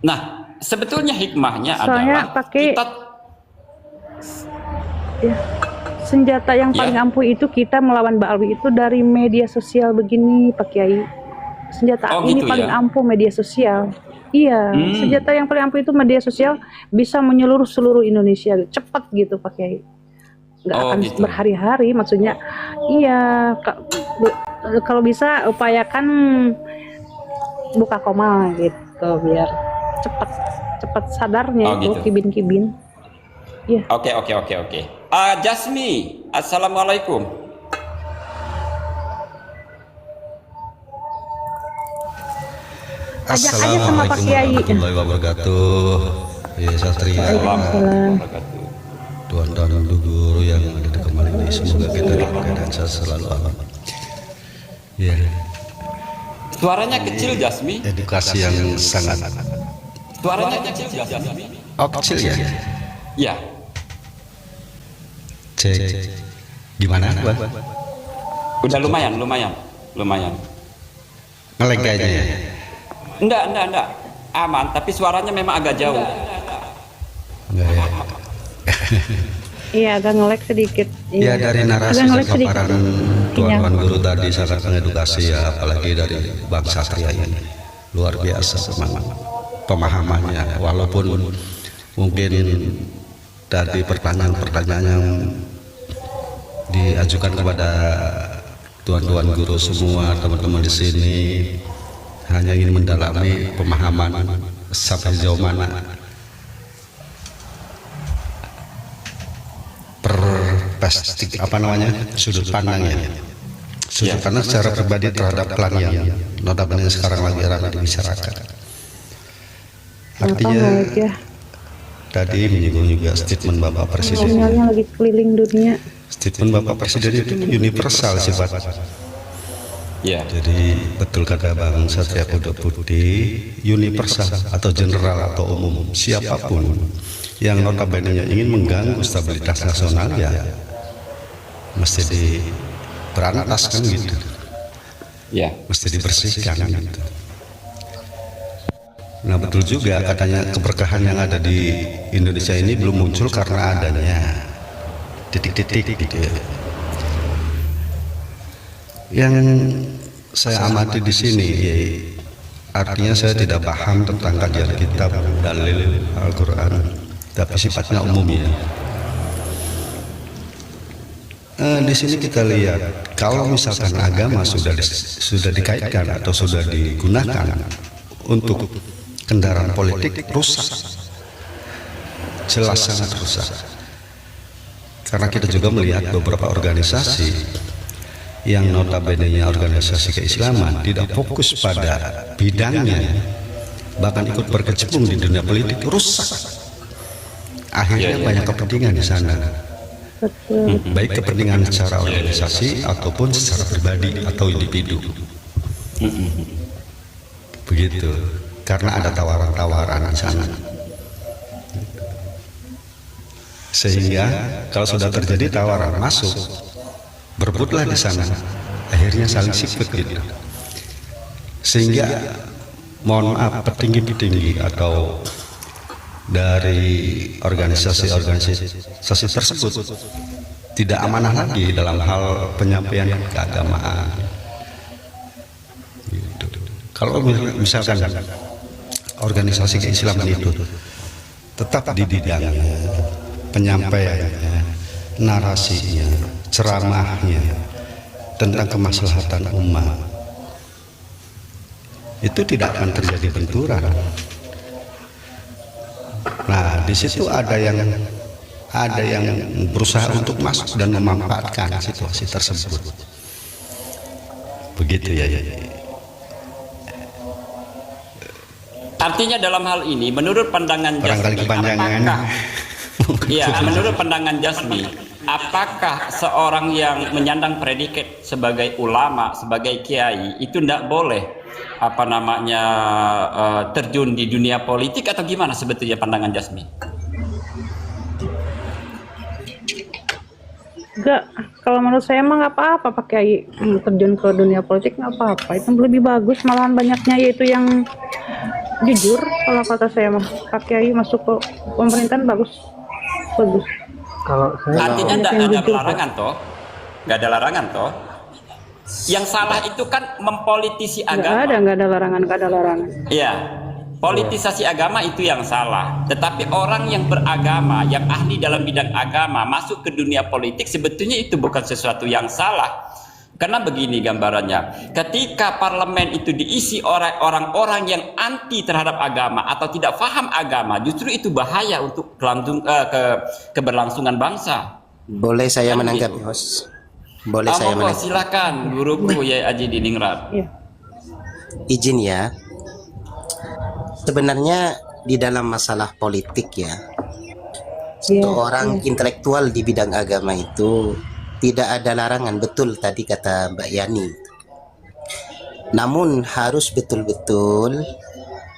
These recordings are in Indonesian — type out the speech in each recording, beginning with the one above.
Nah, sebetulnya hikmahnya adalah Soalnya pakai kita ya, senjata yang paling ya. ampuh itu kita melawan Ba'alwi itu dari media sosial begini, Pak Kiai. Senjata Oh ini gitu paling ya. ampuh media sosial. Iya, senjata Hmm. yang paling ampuh itu media sosial, bisa menyeluruh seluruh Indonesia, cepat gitu Pak Kiai. Nggak Oh akan gitu. berhari-hari, maksudnya. Iya, kalau bisa upayakan buka koma gitu biar cepat cepat sadarnya Oh itu gitu. kibin-kibin. Iya, Oke, oke, oke, oke. Jasmi, assalamualaikum. ajak aja sama Pak Assalamualaikum Kiai. warahmatullahi wabarakatuh. Ya Satria, Waalaikumsalam. Tuhan dan guru yang ada di kembali ini, semoga kita dalam keadaan sehat selalu, aman. Ya, Suaranya kecil, Jasmi. edukasi yang sangat Suaranya kecil, Jasmi. kecil ya. Ya. Cek, gimana, Bang? Udah lumayan, lumayan, lumayan. Ngelag kayaknya ya. Enggak. Aman, tapi suaranya memang agak jauh. Enggak ya. Iya, agak ngelek sedikit. Ya, dari narasi Agak dan ngelek sedikit. paparan tuan-tuan guru tadi sangat mengedukasi ya, apalagi dari Bang Satria ini. Luar biasa semangat pemahamannya, walaupun mungkin tadi pertanyaan-pertanyaan yang diajukan kepada tuan-tuan guru semua, teman-teman di sini hanya ingin mendalami pemahaman sampai sejauh mana perspektif sudut pandangnya, sudut pandang secara pribadi terhadap pelan yang notabene sekarang lagi ramai dibicarakan. Artinya ya? tadi menyinggung juga statement Bapak Presiden. Sinyalnya lagi keliling dunia. Statement Bapak Presiden itu universal sifat. Ya. Jadi betul kata Bang Satria Kuda Putih, universal atau general atau umum, siapapun yang notabene ingin mengganggu stabilitas nasional ya mesti diberantas kan gitu, Ya. mesti dibersihkan gitu. Nah betul juga katanya keberkahan yang ada di Indonesia ini belum muncul karena adanya titik-titik gitu ya. Yang saya amati di sini ya, artinya saya tidak paham tentang kajian kitab, dalil Al-Quran, tapi sifatnya umum ya. Di sini kita lihat kalau misalkan agama sudah dikaitkan atau sudah digunakan untuk kendaraan politik, rusak, jelas sangat rusak. Karena kita juga melihat beberapa organisasi yang notabene organisasi keislaman tidak fokus pada bidangnya, bahkan ikut berkecimpung di dunia politik, rusak. Akhirnya banyak kepentingan di sana, baik kepentingan secara organisasi ataupun secara pribadi atau individu. Begitu, karena ada tawaran-tawaran di sana. Sehingga kalau sudah terjadi tawaran masuk, berebutlah di sana, akhirnya saling sikut gitu. Sehingga mohon maaf, petinggi-petinggi atau dari organisasi tersebut tidak amanah lagi dalam hal penyampaian keagamaan gitu. Kalau misalkan organisasi keislaman itu tetap di bidangnya, penyampaiannya, narasinya, ceramahnya tentang kemaslahatan umat, itu tidak akan terjadi benturan. Nah, di situ ada yang berusaha untuk masuk dan memanfaatkan situasi tersebut. Begitu ya. Artinya dalam hal ini, menurut pandangan Barangkali Jasmi, kepanjangan. ya, menurut pandangan Jasmi, apakah seorang yang menyandang predikat sebagai ulama, sebagai kiai, itu tidak boleh terjun di dunia politik atau gimana sebetulnya pandangan Jasmi? Enggak, kalau menurut saya emang nggak apa-apa Pak Kiai terjun ke dunia politik, nggak apa-apa. Itu lebih bagus, malahan banyaknya yaitu yang Jujur, kalau kata saya mah, Pak Kiai masuk ke pemerintahan bagus, bagus. Kalau saya Artinya Banyak tidak yang ada jujur, larangan toh, nggak ada larangan toh. Yang salah itu kan mempolitisi agama. Nggak ada larangan, nggak ada larangan. Iya, politisasi agama itu yang salah. Tetapi orang yang beragama, yang ahli dalam bidang agama masuk ke dunia politik sebetulnya itu bukan sesuatu yang salah. Karena begini gambarannya, ketika parlemen itu diisi oleh orang-orang yang anti terhadap agama atau tidak paham agama, justru itu bahaya untuk keberlangsungan bangsa. Boleh saya Kan menanggapi, gitu. host? Boleh saya Monggo, menanggapi? silakan guruku ya Aji Diningrat. Iya. Izin ya. Sebenarnya di dalam masalah politik ya, Iya, seorang intelektual di bidang agama itu tidak ada larangan, betul tadi kata Mbak Yani. Namun harus betul-betul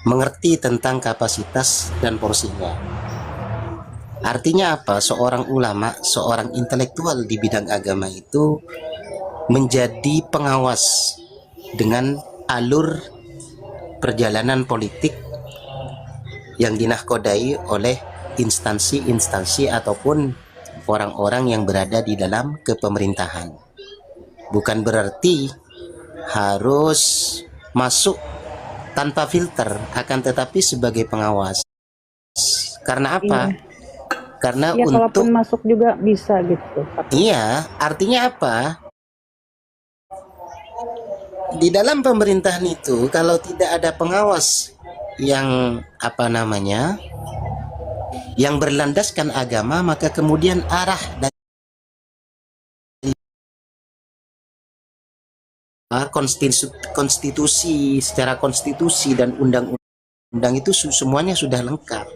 mengerti tentang kapasitas dan porsinya. Artinya apa? Seorang ulama, seorang intelektual di bidang agama itu menjadi pengawas dengan alur perjalanan politik yang dinahkodai oleh instansi-instansi ataupun orang-orang yang berada di dalam kepemerintahan. Bukan berarti harus masuk tanpa filter, akan tetapi sebagai pengawas. Karena apa? Iya. Karena Ya, untuk kalaupun masuk juga bisa gitu. Pak. iya, artinya apa? Di dalam pemerintahan itu kalau tidak ada pengawas yang yang berlandaskan agama, maka kemudian arah dari konstitusi secara konstitusi dan undang-undang itu semuanya sudah lengkap.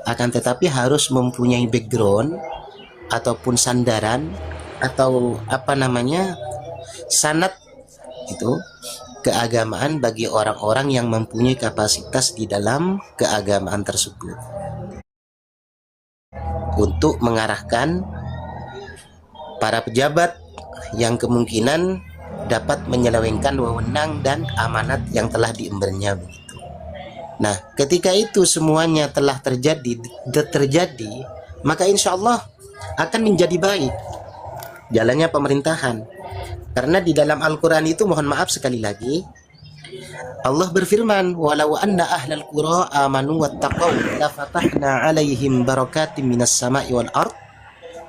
Akan tetapi harus mempunyai background ataupun sandaran atau sanad itu keagamaan bagi orang-orang yang mempunyai kapasitas di dalam keagamaan tersebut untuk mengarahkan para pejabat yang kemungkinan dapat menyelewengkan wewenang dan amanat yang telah diembernya begitu. Nah, ketika itu semuanya telah terjadi, maka insya Allah akan menjadi baik jalannya pemerintahan. Karena di dalam Al-Quran itu, mohon maaf sekali lagi, Allah berfirman, walau anna ahlal qura amanu wattaqaw la fatahna alaihim barakatim minas sama'i wal ard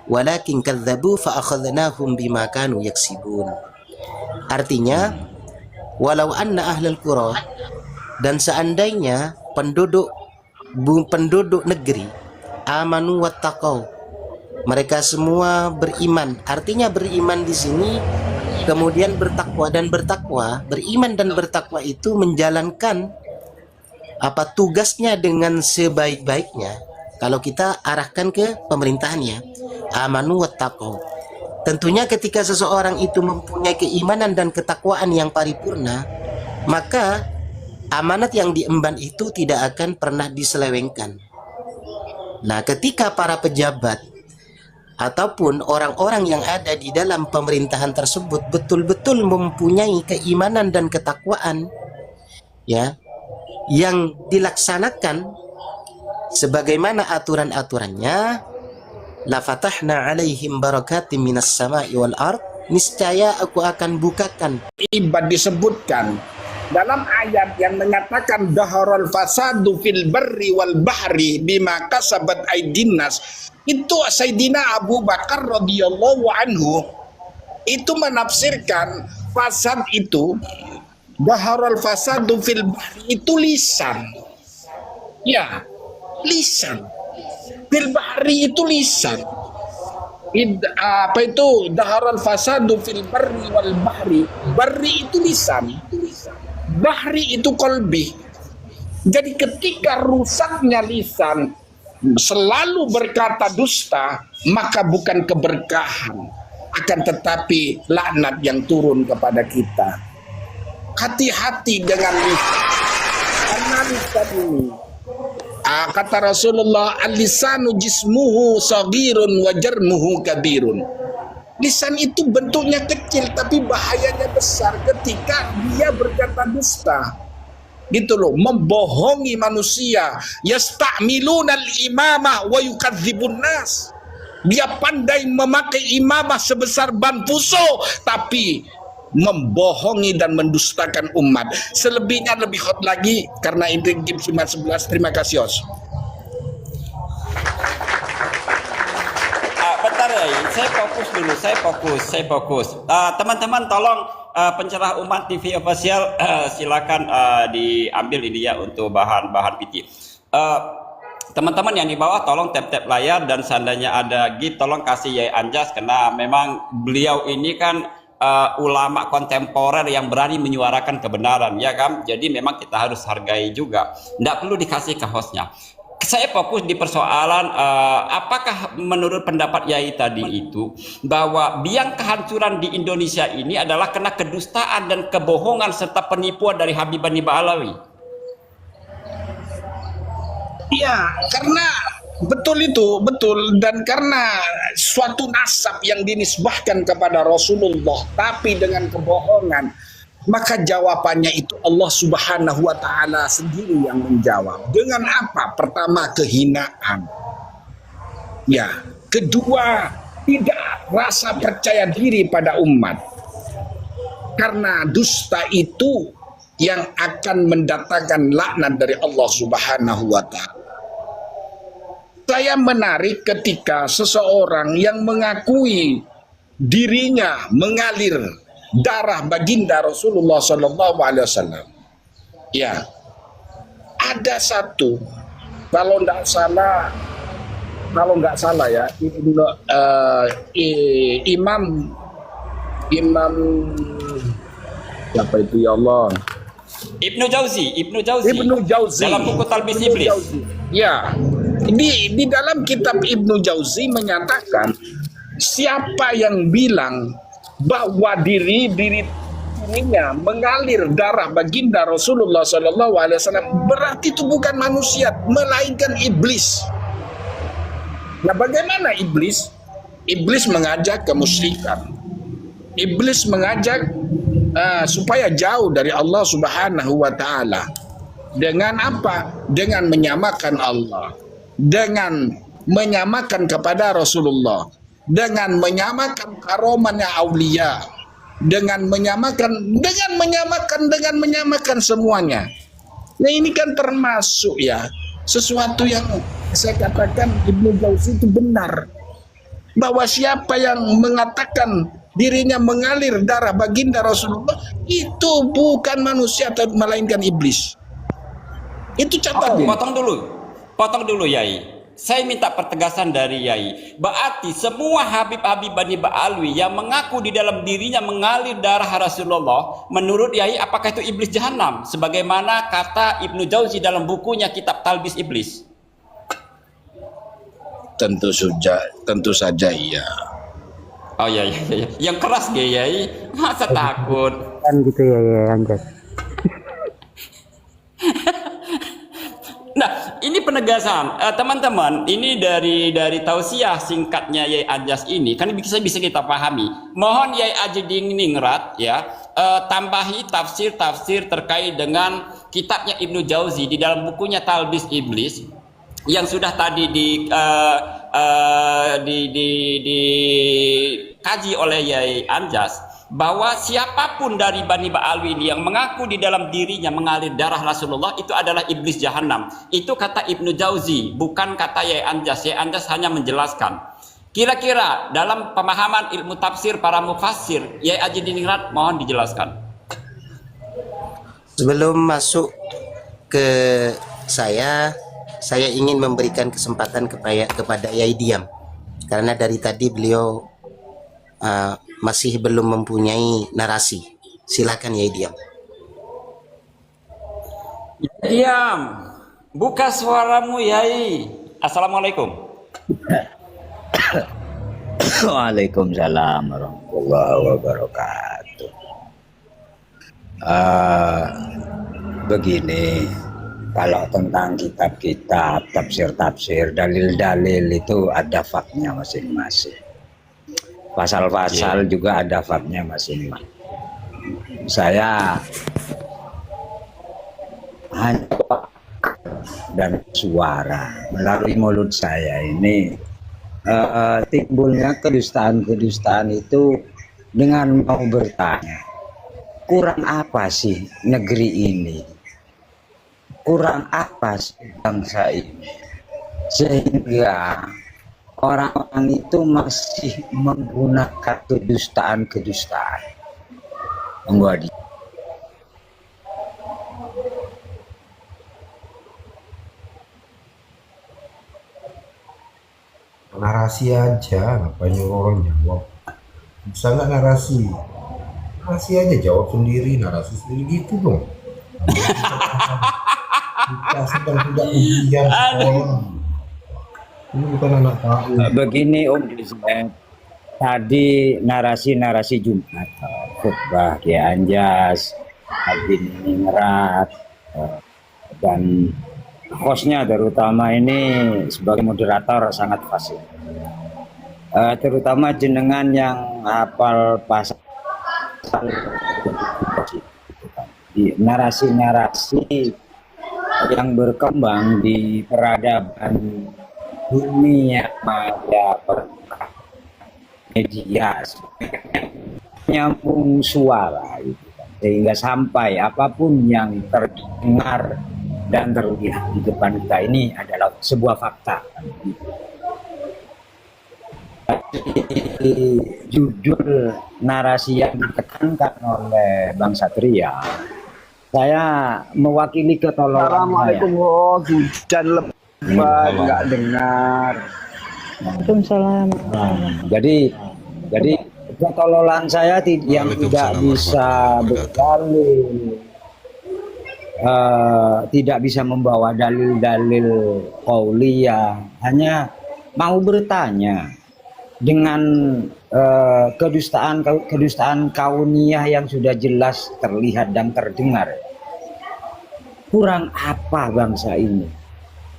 walakin kadzabu fa akhadnahum bima kanu yaksibun. Artinya, walau anna ahlal qura, dan seandainya penduduk negeri amanu wattaqaw, mereka semua beriman. Artinya beriman di sini kemudian bertakwa, beriman dan bertakwa itu menjalankan tugasnya dengan sebaik-baiknya. Kalau kita arahkan ke pemerintahannya, amanu wattaqaw. Tentunya ketika seseorang itu mempunyai keimanan dan ketakwaan yang paripurna, maka amanat yang diemban itu tidak akan pernah diselewengkan. Nah, ketika para pejabat ataupun orang-orang yang ada di dalam pemerintahan tersebut betul-betul mempunyai keimanan dan ketakwaan ya, yang dilaksanakan sebagaimana aturan-aturannya, la fatahna alaihim barakatim minas sama'i wal ard, niscaya aku akan bukakan. Ibad disebutkan dalam ayat yang menyatakan daharal fasadu fil barri wal bahri bima kasabat aydin nas. Itu Sayyidina Abu Bakar radhiyallahu anhu itu menafsirkan fasad itu, daharal fasadu fil bahri itu lisan. Ya, lisan. Fil bahri itu lisan. Daharal fasadu fil barri wal bahri. Barri itu lisan. Bahri itu kolbi. Jadi ketika rusaknya lisan, selalu berkata dusta, maka bukan keberkahan, akan tetapi laknat yang turun kepada kita. Hati-hati dengan lisan, karena lisan ini, kata Rasulullah, al-lisanu jismuhu saghirun wa jarmuhu kabirun. Lisan itu bentuknya kecil tapi bahayanya besar ketika dia berkata dusta. gitu loh, membohongi manusia. Yasta'miluna al-imamah wa yukadzibun nas. Dia pandai memakai imamah sebesar ban puso, tapi membohongi dan mendustakan umat. Selebihnya lebih hot lagi karena ini game 11. Terima kasih, Os. Bentar ya, saya fokus. Teman-teman tolong pencerah umat TV official silakan diambil ini ya untuk bahan-bahan PT. Teman-teman yang di bawah tolong tap-tap layar, dan seandainya ada gift tolong kasih Yai Anjas, karena memang beliau ini kan ulama kontemporer yang berani menyuarakan kebenaran, ya kan? Jadi memang kita harus hargai juga. Tidak perlu dikasih ke hostnya. Saya fokus di persoalan apakah menurut pendapat Yai tadi itu bahwa biang kehancuran di Indonesia ini adalah karena kedustaan dan kebohongan serta penipuan dari Habib Bani Ba'alawi. Ya, karena betul itu, betul. Dan karena suatu nasab yang dinisbahkan kepada Rasulullah tapi dengan kebohongan, maka jawabannya itu Allah Subhanahu wa Ta'ala sendiri yang menjawab. Dengan apa? Pertama, kehinaan. Ya, kedua, tidak rasa percaya diri pada umat. Karena dusta itu yang akan mendatangkan laknat dari Allah Subhanahu wa Ta'ala. Saya menarik ketika seseorang yang mengakui dirinya mengalir darah baginda Rasulullah Sallallahu Alaihi Wasallam. Ya, ada satu, kalau nggak salah ya, Imam siapa itu ya Allah? Ibnu Jauzi dalam buku Talbis Iblis. Ya, di dalam kitab Ibnu Jauzi menyatakan siapa yang bilang bahwa dirinya mengalir darah baginda Rasulullah Sallallahu Alaihi Wasallam, berarti itu bukan manusia melainkan iblis. Nah, bagaimana iblis? Iblis mengajak kemusyrikan. Iblis mengajak supaya jauh dari Allah Subhanahu wa Ta'ala. Dengan apa? Dengan menyamakan Allah, dengan menyamakan kepada Rasulullah, dengan menyamakan karomahnya aulia, dengan menyamakan semuanya. Nah, ini kan termasuk ya sesuatu yang saya katakan Ibnu Jauzi itu benar, bahwa siapa yang mengatakan dirinya mengalir darah baginda Rasulullah itu bukan manusia melainkan iblis. Itu catat. Potong dulu Yai. Saya minta pertegasan dari Yai. Berarti semua Habib-Habib Bani Ba'alawi yang mengaku di dalam dirinya mengalir darah Rasulullah, menurut Yai apakah itu iblis jahanam? Sebagaimana kata Ibnu Jauzi dalam bukunya Kitab Talbis Iblis. Tentu saja iya. Oh iya. Yang keras ya Yai. Masa takut? Kan gitu ya Anjas. Nah, ini penegasan teman-teman. Ini dari tausiah singkatnya Yai Anjas ini kan bisa kita pahami. Mohon Yai Aji Diningrat ya tambahi tafsir-tafsir terkait dengan kitabnya Ibnu Jauzi di dalam bukunya Talbis Iblis yang sudah tadi dikaji oleh Yai Anjas, bahwa siapapun dari Bani Ba'alawi ini yang mengaku di dalam dirinya mengalir darah Rasulullah itu adalah iblis jahanam. Itu kata Ibnu Jauzi, bukan kata Yai Anjas. Yai Anjas hanya menjelaskan. Kira-kira dalam pemahaman ilmu tafsir para mufassir, Yai Aji Diningrat mohon dijelaskan. Sebelum masuk ke saya ingin memberikan kesempatan kepada Yai Diam, karena dari tadi beliau masih belum mempunyai narasi. Silakan Yai Diam. Diam, buka suaramu Yai. Assalamualaikum. Waalaikumsalam warahmatullahi wabarakatuh. Begini, kalau tentang kitab-kitab, tafsir-tafsir, dalil-dalil itu ada faknya masing-masing. Pasal-pasal juga ada faknya masing-masing. Saya hanya dan suara melalui mulut saya ini timbulnya kedustaan-kedustaan itu dengan mau bertanya, kurang apa sih negeri ini? Kurang apa sih bangsa ini? Sehingga orang-orang itu masih menggunakan kedustaan-kedustaan. Monggo Adi. Narasi aja, ngapain nyuruh orang jawab? Bisa nggak narasi? Narasi aja, jawab sendiri, narasi sendiri gitu dong. Kita sedang tidak ujian sekolah. Ini bukan anak tahu. Begini Om Dizet, tadi narasi-narasi Jumat, khutbah Kiai Anjas, Abin Ningrat, dan hostnya terutama ini sebagai moderator sangat fasih. Terutama jenengan yang hafal pasal di narasi-narasi yang berkembang di peradaban dunia maya media nyambung suara gitu kan. Sehingga sampai apapun yang terdengar dan terlihat di depan kita ini adalah sebuah fakta. Judul narasi yang ditekankan oleh Bang Satria, saya mewakili ketololan. Assalamualaikum. Oh, hujan lebat, nggak dengar. Waalaikumsalam. Jadi ketololan saya yang tidak bisa berdalil, tidak bisa membawa dalil-dalil qauliyah, hanya mau bertanya dengan kedustaan kauniyah yang sudah jelas terlihat dan terdengar. Kurang apa bangsa ini?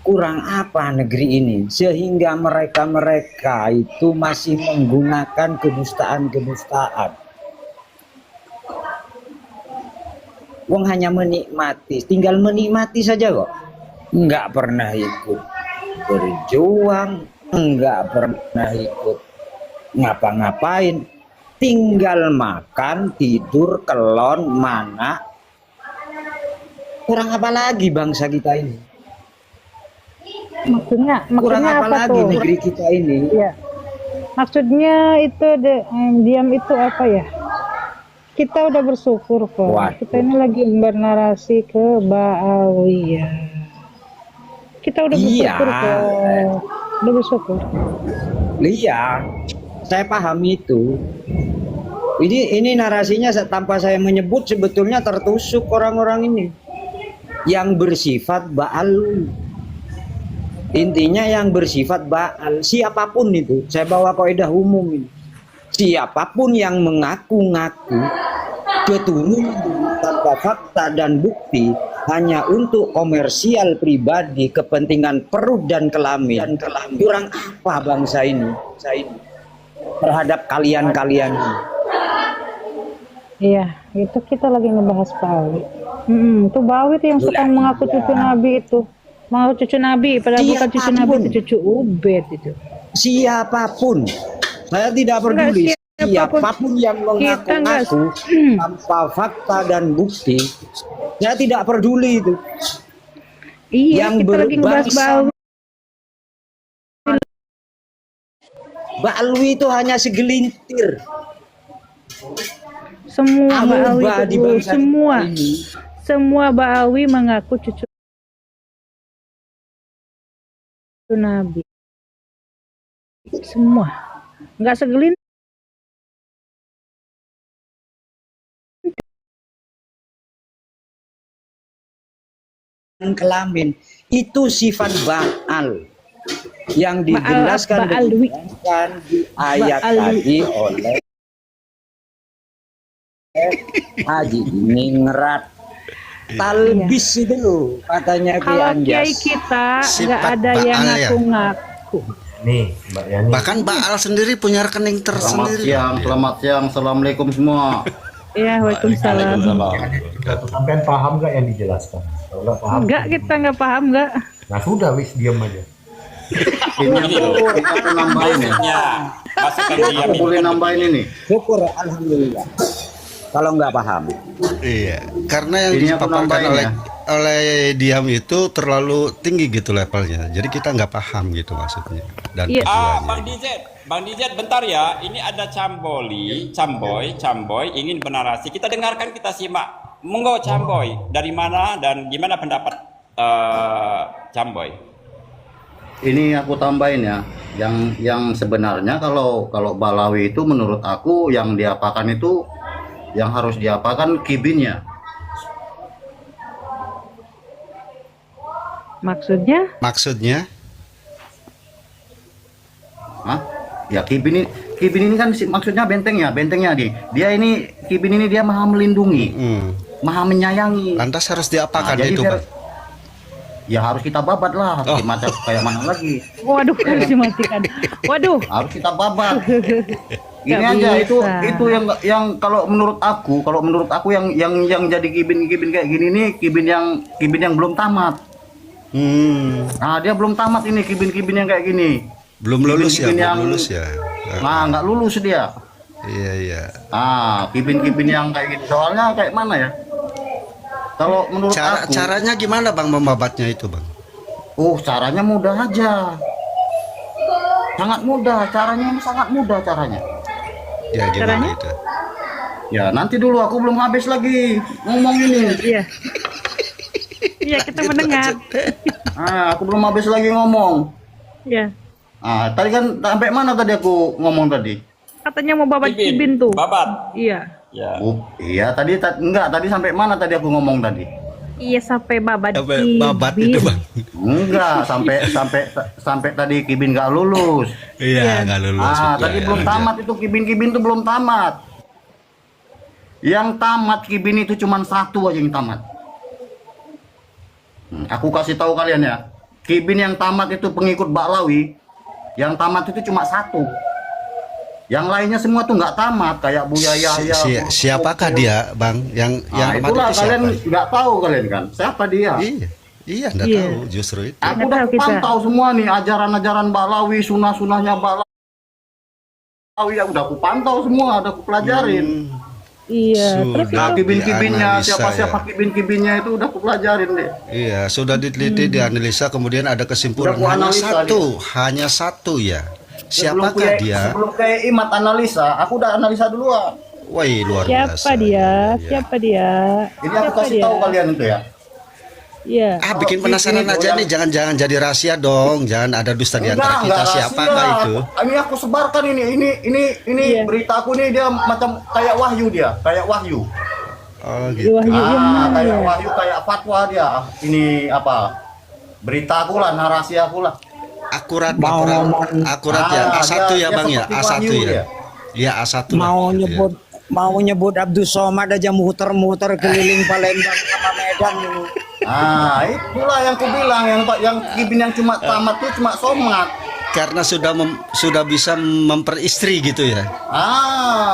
Kurang apa negeri ini? Sehingga mereka itu masih menggunakan kedustaan. Wong hanya menikmati, tinggal menikmati saja kok. Enggak pernah ikut berjuang, enggak pernah ikut ngapa-ngapain, tinggal makan, tidur, kelon, mana. Kurang apa lagi bangsa kita ini? Maksudnya Kurang apa lagi tuh? negeri kita ini? Ya. Maksudnya itu diam itu apa ya? Kita udah bersyukur kok. Waduh. Kita ini lagi bernarasi ke Ba'awiyah. Kita udah bersyukur kok. Udah bersyukur. Iya, saya paham itu. Ini narasinya tanpa saya menyebut sebetulnya tertusuk orang-orang ini yang bersifat ba'al. Intinya yang bersifat ba'al, siapapun itu, saya bawa kaidah umum ini. Siapapun yang mengaku-ngaku keturunan tanpa fakta dan bukti hanya untuk komersial pribadi, kepentingan perut dan kelamin. Kurang apa bangsa ini? Terhadap kalian-kalian ini. Iya, itu kita lagi ngebahas Bawi. Itu Bawi itu yang suka mengaku cucu Nabi itu. Mau cucu Nabi, padahal bukan cucu Nabi, itu cucu Ubed itu. Siapapun, saya tidak peduli. Siapapun yang mengaku-ngaku tanpa fakta dan bukti, saya tidak peduli itu. Iya, Yang kita lagi ngebahas Bawi. Ba'alwi itu hanya segelintir. Semua Ba'awi Amubah di itu, bangsa ini. semua Ba'awi mengaku cucu Nabi. Semua. Enggak segelintir. Kelamin itu sifat ba'al yang dijelaskan Ba'alwi. di ayat tadi oleh Haji Ningrat. Talbis itu loh katanya Kiai Kalau Anjas. kiai kita nggak Sifat ada yang Baal ya? ngaku-ngaku. Nih, Mbak Yani. Bahkan Baal sendiri punya rekening tersendiri. Selamat siang, assalamualaikum semua. Iya, waalaikumsalam. Sampean paham nggak yang dijelaskan? Kalau nggak paham. Enggak, kita nggak paham enggak. Nah sudah wis diam aja. Ini loh, Aku nambahin ya. maksudnya masukkan dia Aku boleh nambahin ini. Syukur, alhamdulillah. Kalau nggak paham. Iya, karena yang Ini aku dipaparkan nambahin oleh ya. oleh Diam itu terlalu tinggi gitu levelnya. Jadi kita nggak paham gitu maksudnya dan Iya. Bang tujuannya. Bang DZ, bentar ya. Ini ada Camboy ingin bernarasi. Kita dengarkan, kita simak. Monggo Camboy, dari mana dan gimana pendapat Camboy? Ini aku tambahin ya. Yang sebenarnya kalau Balawi itu menurut aku yang diapakan itu yang harus diapakan kibinnya. Maksudnya? Maksudnya Hah? Ya kibin ini kan maksudnya bentengnya nih. Dia ini kibin ini dia maha melindungi, maha menyayangi. lantas harus diapakan Nah, jadi itu, biar- Bang? Ya harus kita babat lah, Oh. macam kayak mana lagi? Waduh, harus dimatikan. Waduh. Harus kita babat. Ini Nggak aja bisa. itu yang kalau menurut aku yang jadi kibin kayak gini nih kibin yang belum tamat. Nah, dia belum tamat ini kibin yang kayak gini. Belum lulus ya, Kibin-kibin belum lulus ya. Nah, nggak lulus dia. Iya, iya. Kibin yang kayak gini soalnya kayak mana ya? Kalau menurut aku, Caranya gimana Bang membabatnya itu, Bang? caranya mudah aja. Sangat mudah, caranya sangat mudah caranya. Ya gimana Caranya? itu? Ya, nanti dulu aku belum habis lagi ngomong ini. Iya. Iya, kita mendengar. Aku belum habis lagi ngomong. Iya. Tadi kan sampai mana tadi aku ngomong tadi? Katanya mau babat kibin tuh. Babat. Iya. Ya. Iya, tadi sampai mana tadi aku ngomong tadi? Iya, sampai babat Babat itu, Bang. Enggak, sampai tadi kibin nggak lulus. Iya, nggak lulus. betul, Tadi ya, belum lanjut. tamat itu kibin tuh belum tamat. Yang tamat kibin itu cuma satu aja yang tamat. Aku kasih tahu kalian ya, kibin yang tamat itu pengikut Baklawi, yang tamat itu cuma satu. Yang lainnya semua tuh nggak tamat, kayak Buya Yahya. Siapakah dia, Bang? Yang tamat Itulah itu kalian siapa? nggak tahu kalian kan, siapa dia? Iya, nggak Iya. tahu justru itu. Aku Nggak udah tahu kita. pantau semua nih ajaran-ajaran Baklawi, sunah-sunahnya Baklawi, ya udah aku pantau semua, udah aku pelajarin. Iya. Terus Nah, itu kibin-kibinnya, dianalisa, siapa-siapa ya. kibin-kibinnya itu udah aku pelajarin deh. Iya, sudah diteliti, dianalisa, kemudian ada kesimpulan Udah gua analisa hanya satu ya. Sebelum Siapakah kayak- dia? Sebelum kayak Imat analisa, aku udah analisa duluan. Woi, luar biasa. siapa dia? Ya. Siapa dia? Ini aku Siapa kasih dia? tahu kalian itu ya. Iya. Bikin penasaran Ini aja yang- nih, jangan jadi rahasia dong. Jangan ada dusta di antara kita. rahasia. Siapakah itu? Ini aku sebarkan ini Iya. berita aku nih dia macam kayak wahyu dia, kayak wahyu. Oh, Di gitu. Wahyu yang mana Kayak ya? wahyu, kayak fatwa dia. Ini apa? Berita aku lah, narasi aku lah. Akurat Ah, ya. A1 dia- ya, Bang dia ya. seperti A1 wahyu ya. dia. Iya, A1. lah, Mau gitu ya. nyebut Abdul Somad aja muter-muter keliling Palembang sama Medan ini. Itulah yang ku bilang yang kibin yang cuma tamat tuh cuma somat. Karena sudah bisa memperistri gitu ya.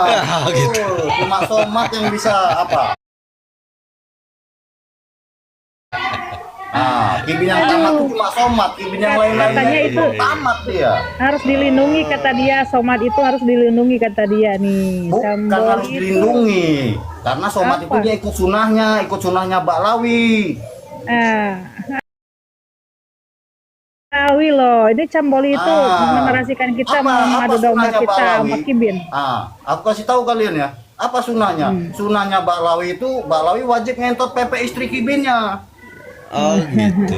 Betul. gitu. Cuma somat yang bisa apa? Kibin yang tamat tuh cuma somat, kibin yang lain-lainnya Katanya itu itu- tamat dia. Harus dilindungi kata dia. Somad itu harus dilindungi kata dia nih. Bukan Sambal harus itu. dilindungi, karena somat Apa? itu dia ikut sunahnya Baklawi. Tahu loh, ini Camboli itu menarasikan kita Apa- mau apa mengadu domba sunahnya kita Baklawi? sama Kibin. Aku kasih tahu kalian ya, apa sunahnya? Sunahnya Baklawi itu Baklawi wajib ngentot pepe istri kibinnya. Oh, gitu.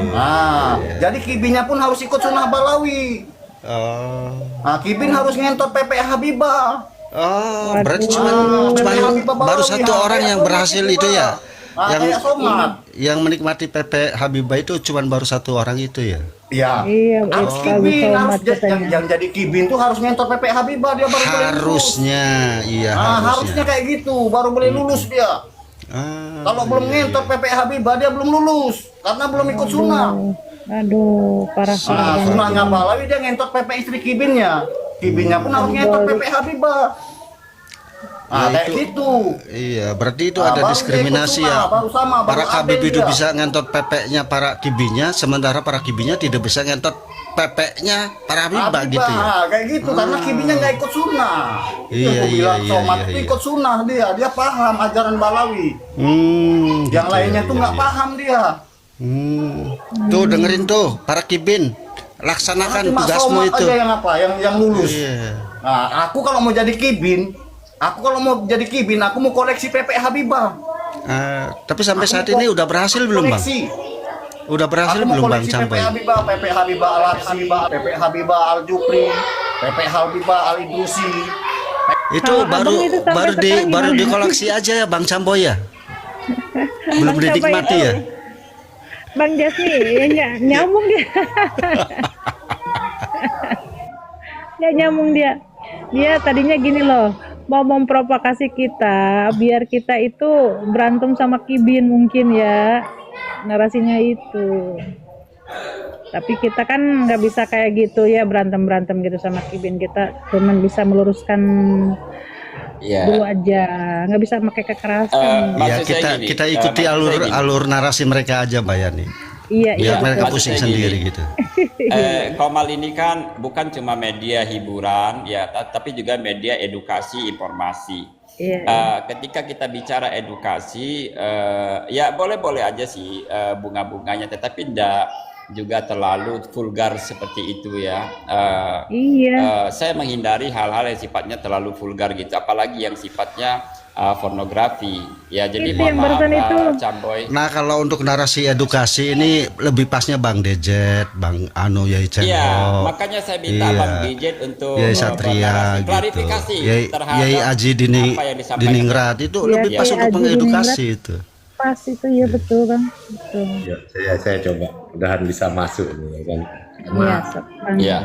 Jadi kibinnya pun harus ikut sunah Baklawi. Oh. Kibin harus ngentot pepe Habibah. Oh, berarti cuma Habibah baru Baklawi, satu orang yang Habibah berhasil Habibah. itu ya. Kayak somat. Yang menikmati Pepe Habibah itu cuma baru satu orang itu ya. Iya. Iya, Harus bagus kibin, harus somat katanya. yang jadi kibin tuh harus ngentot pepe Habibah dia baru boleh lulus. Harusnya, iya Harusnya harusnya. kayak gitu, baru boleh lulus dia. Kalau belum ngentot pepe Habibah dia belum lulus karena belum ikut sunah. Aduh, parah parah. Sunahnya Baklawi dia ngentot pepe istri kibinnya. Kibinnya pun harus ngentot pepe Habibah. Ah, Ya, kayak itu- gitu. Iya, berarti itu Ah, ada baru dia diskriminasi ikut ya. sunnah, baru sama, baru Para adil Habib itu dia. bisa ngentot pepeknya para kibinya, sementara para kibinya tidak bisa ngentot pepeknya para Habibah Habibah, gitu ya. kayak gitu karena kibinya nggak ikut sunnah. Iya, Itu iya, bilang iya, Somad iya, itu iya. ikut sunnah dia paham ajaran Balawi. Yang Gitu lainnya ya, tuh iya, nggak iya. paham dia. Tuh dengerin tuh para kibin, laksanakan Cuma tugasmu Somad itu. aja yang apa, yang lulus. Iya. Nah, aku kalau mau jadi kibin, aku mau koleksi PPH Habibah. Tapi sampai Aku saat mau ini udah berhasil belum bang? Koleksi. Udah berhasil Aku mau belum bang koleksi sampai? PP Habibah Al-Habibah, PP Habibah Al-Jupri, PP Habibah Al-Idrusi. Itu Kalau abang itu sampai sekarang baru gimana? dikoleksi aja ya bang Camboy ya. Belum Bang Camboy dinikmati itu. ya. Bang Jasmi, ya nyambung dia. Ya nyambung dia. Dia tadinya gini loh, mau memprovokasi kita biar kita itu berantem sama Kibin mungkin ya. Narasinya itu. Tapi kita kan nggak bisa kayak gitu ya, berantem gitu sama Kibin. Kita cuman bisa meluruskan Iya. dulu aja, nggak bisa pakai kekerasan. Ya Maksud saya kita gini, kita ikuti maksud saya gini. alur narasi mereka aja mbak Yani. Iya, Biar mereka betul. pusing Maksudnya sendiri gini. gitu. Komal ini kan bukan cuma media hiburan ya, tapi juga media edukasi informasi. Iya. Ketika kita bicara edukasi, ya boleh-boleh aja sih bunga-bunganya, tetapi tidak juga terlalu vulgar seperti itu ya. Iya. Saya menghindari hal-hal yang sifatnya terlalu vulgar gitu, apalagi yang sifatnya pornografi. Ya jadi Itu mohon yang maaf barusan itu. Camboy. Nah kalau untuk narasi edukasi ini lebih pasnya Bang Dejet, Bang Anu Yai Cengho. Iya, makanya saya minta Iya. Bang Dijet untuk Yai Satria gitu. klarifikasi terhadap Yai Aji apa yang disampaikan. Diningrat itu Iya, lebih pas Yai untuk Aji mengedukasi itu. Pas itu ya betul Bang. Betul. Ya, saya coba mudahan bisa masuk nih ya kan. Iya, Bang. Iya.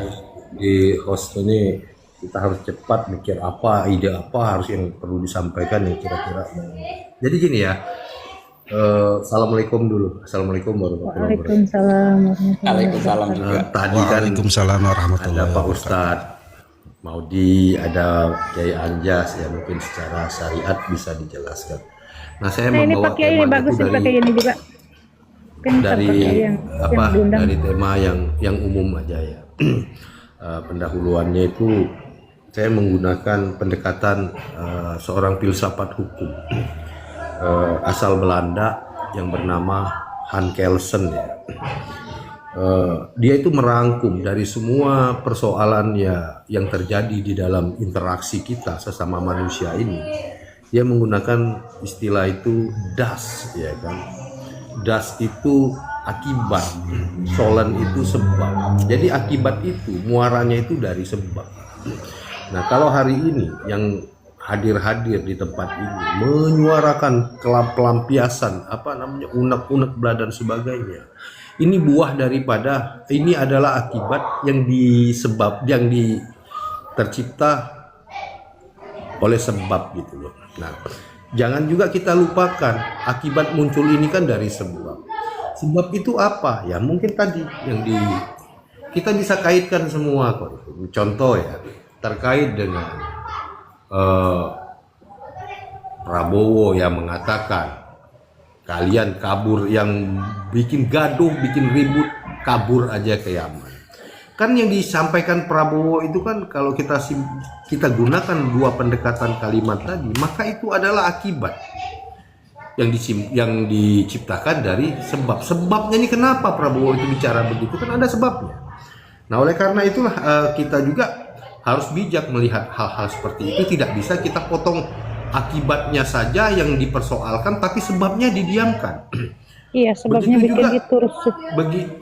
Di host ini kita harus cepat mikir apa, ide apa harus yang perlu disampaikan yang kira-kira. Jadi gini ya. Assalamualaikum dulu. Assalamualaikum warahmatullahi wabarakatuh. Waalaikumsalam. Waalaikumsalam juga. Tadi kan Waalaikumsalam warahmatullahi ada Pak wabarakatuh. Ustadz Maudi, ada Kiai Anjas ya, mungkin secara syariat bisa dijelaskan. Nah saya Nah ini membawa pakai ini tema bagus itu sih pakai ini juga. Kan dari pakai yang apa diundang. dari tema yang umum aja ya. Pendahuluannya itu saya menggunakan pendekatan seorang filsafat hukum asal Belanda yang bernama Han Kelsen ya. Dia itu merangkum dari semua persoalan ya yang terjadi di dalam interaksi kita sesama manusia ini. Dia menggunakan istilah itu das ya kan. Das itu akibat, solen itu sebab. Jadi akibat itu muaranya itu dari sebab. Nah kalau hari ini yang hadir di tempat ini menyuarakan pelampiasan apa namanya unek-unek belah dan sebagainya, ini buah daripada ini adalah akibat yang tercipta oleh sebab gitu loh. Nah jangan juga kita lupakan akibat muncul ini kan dari sebab. Sebab itu apa ya, mungkin tadi yang kita bisa kaitkan semua kok. Contoh ya terkait dengan Prabowo yang mengatakan kalian kabur, yang bikin gaduh, bikin ribut, kabur aja ke Yaman. Kan yang disampaikan Prabowo itu kan kalau kita gunakan dua pendekatan kalimat tadi, maka itu adalah akibat yang diciptakan dari sebab. Sebabnya ini kenapa Prabowo itu bicara begitu, kan ada sebabnya. Nah oleh karena itulah kita juga harus bijak melihat hal-hal seperti itu. Tidak bisa kita potong akibatnya saja yang dipersoalkan, tapi sebabnya didiamkan. Iya, sebabnya Begitu bikin juga- itu rusuh.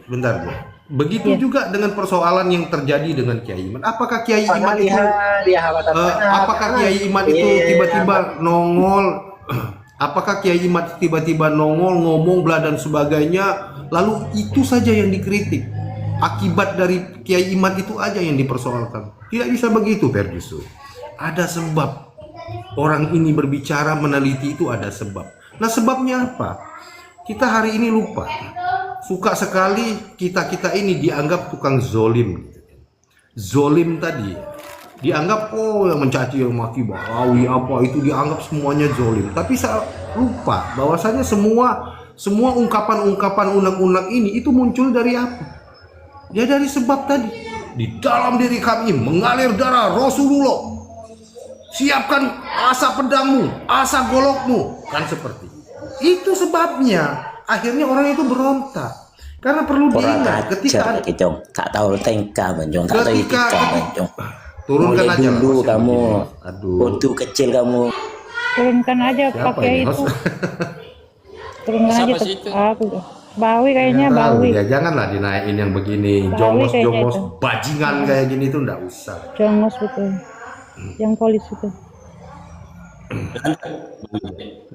Bentar Bu. Begitu Iya. juga dengan persoalan yang terjadi dengan Kiai Iman. Apakah Kiai Iman itu apakah Kiai Iman itu tiba-tiba nongol? Apakah Kiai Iman tiba-tiba nongol ngomong bla dan sebagainya, lalu itu saja yang dikritik? Akibat dari Kiai Iman itu aja yang dipersoalkan. Tidak bisa begitu, Ferdisu. Ada sebab. Orang ini berbicara, meneliti itu ada sebab. Nah sebabnya apa? Kita hari ini lupa. Suka sekali kita ini dianggap tukang zolim. Zolim tadi dianggap yang mencaci yang maki Balawi apa itu dianggap semuanya zolim. Tapi saya lupa bahwasanya semua ungkapan-ungkapan undang-undang ini itu muncul dari apa? Ya dari sebab tadi, di dalam diri kami mengalir darah Rasulullah. Siapkan asa pedangmu, asa golokmu, kan seperti itu sebabnya. Akhirnya orang itu berontak. Karena perlu diingat ketika tak tahu tengkah banjong, tak tahu ketika etika banjong. turunkan Mulai aja lah, dulu Mas, yang kamu, begini. Aduh. waktu kecil kamu. Turunkan aja Siapa pakai ini, itu. host? Turunkan Siapa aja sih itu? aku. Bawi kayaknya Nggak tahu, Bawi. ya janganlah dinaikin yang begini Bawi jongos-jongos kayaknya itu. bajingan kayak gini tuh nggak usah. Jongos betul. Yang polis itu.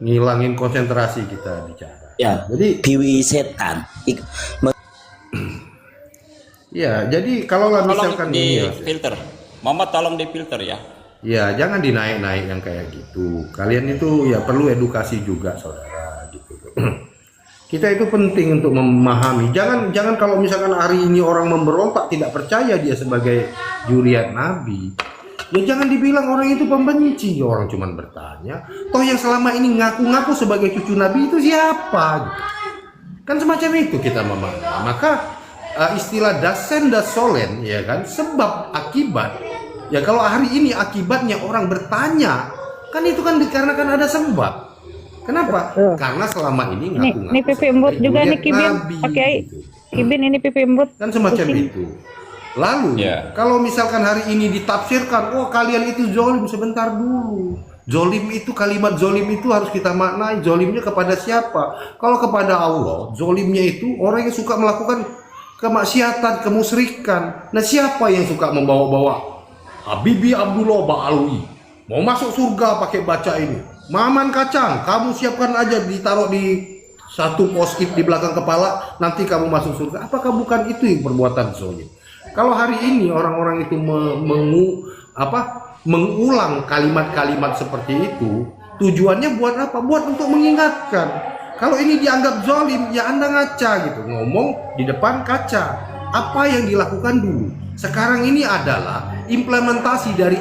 Ngilangin konsentrasi kita bicara. Ya, Jadi biwi setan. ya, jadi kalau lah misalkan Tolong ini ya, difilter. Mama tolong difilter ya. ya jangan dinaik-naik yang kayak gitu. Kalian itu ya perlu edukasi juga, saudara, gitu. Kita itu penting untuk memahami. Jangan kalau misalkan hari ini orang memberontak tidak percaya dia sebagai juriat Nabi. Ya jangan dibilang orang itu pembenci. Orang cuman bertanya, toh yang selama ini ngaku-ngaku sebagai cucu Nabi itu siapa? Gitu. Kan semacam itu kita memahami. Maka istilah dasen dasolen, ya kan, sebab akibat. Ya kalau hari ini akibatnya orang bertanya, kan itu kan dikarenakan ada sebab. Kenapa? Karena selama ini ngaku-ngaku Ini pipi embut juga nih Kibin. Nabi, Pakai gitu. Kibin ini pipi embut. Kan semacam Pusing. itu. Lalu Ya. kalau misalkan hari ini ditafsirkan, oh kalian itu zolim, sebentar dulu. Zolim itu, kalimat zolim itu harus kita maknai. Zolimnya kepada siapa? Kalau kepada Allah, zolimnya itu orang yang suka melakukan kemaksiatan, kemusyrikan. Nah siapa yang suka membawa-bawa Habibie Abdullah Ba'alwi mau masuk surga pakai baca ini? Maman kacang, kamu siapkan aja ditaruh di satu post-it di belakang kepala, nanti kamu masuk surga. Apakah bukan itu yang perbuatan zolim? Kalau hari ini orang-orang itu mengulang kalimat-kalimat seperti itu, tujuannya buat apa? Buat untuk mengingatkan. Kalau ini dianggap zolim, ya Anda ngaca gitu, ngomong di depan kaca. Apa yang dilakukan dulu? Sekarang ini adalah implementasi dari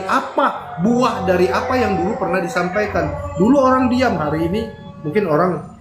buah dari apa yang dulu pernah disampaikan. Dulu orang diam, hari ini mungkin orang